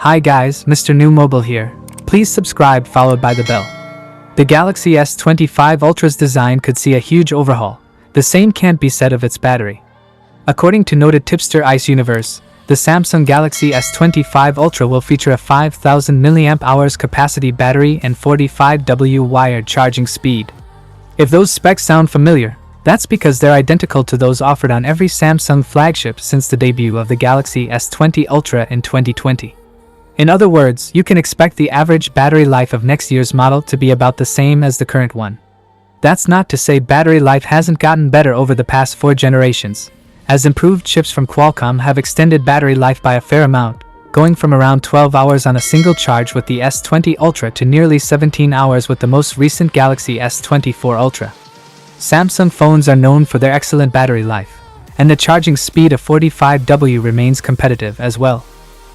Hi guys, Mrnewmobile here. Please subscribe followed by the bell. The Galaxy S25 Ultra's design could see a huge overhaul. The same can't be said of its battery. According to noted tipster Ice Universe, the Samsung Galaxy S25 Ultra will feature a 5000 mAh capacity battery and 45W wired charging speed. If those specs sound familiar, that's because they're identical to those offered on every Samsung flagship since the debut of the Galaxy S20 Ultra in 2020. In other words, you can expect the average battery life of next year's model to be about the same as the current one. That's not to say battery life hasn't gotten better over the past 4 generations, as improved chips from Qualcomm have extended battery life by a fair amount, going from around 12 hours on a single charge with the S20 Ultra to nearly 17 hours with the most recent Galaxy S24 Ultra. Samsung phones are known for their excellent battery life, and the charging speed of 45W remains competitive as well.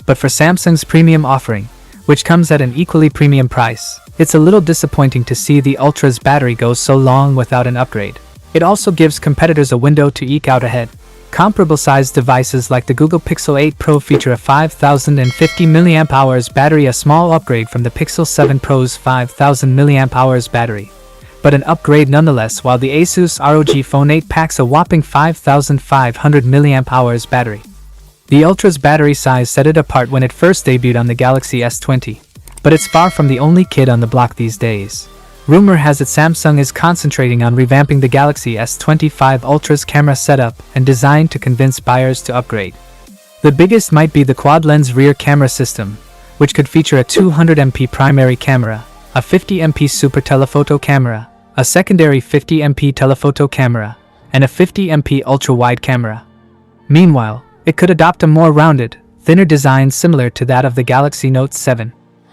But for Samsung's premium offering, which comes at an equally premium price, it's a little disappointing to see the Ultra's battery go so long without an upgrade. It also gives competitors a window to eke out ahead. Comparable-sized devices like the Google Pixel 8 Pro feature a 5050 mAh battery, a small upgrade from the Pixel 7 Pro's 5000 mAh battery, but an upgrade nonetheless, while the Asus ROG Phone 8 packs a whopping 5500 mAh battery. The Ultra's battery size set it apart when it first debuted on the Galaxy S20, but it's far from the only kid on the block these days. Rumor has it Samsung is concentrating on revamping the Galaxy S25 Ultra's camera setup and design to convince buyers to upgrade. The biggest might be the quad-lens rear camera system, which could feature a 200MP primary camera, a 50MP super telephoto camera, a secondary 50MP telephoto camera, and a 50MP ultra-wide camera. Meanwhile, it could adopt a more rounded, thinner design similar to that of the Galaxy Note 7.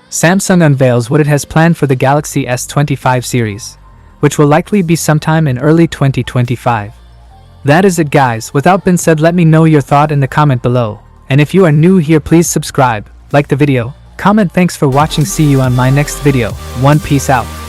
Samsung unveils what it has planned for the Galaxy S25 series, which will likely be sometime in early 2025. That is it guys, without being said, let me know your thought in the comment below, and if you are new here please subscribe, like the video, comment. Thanks for watching, see you on my next video. Peace out.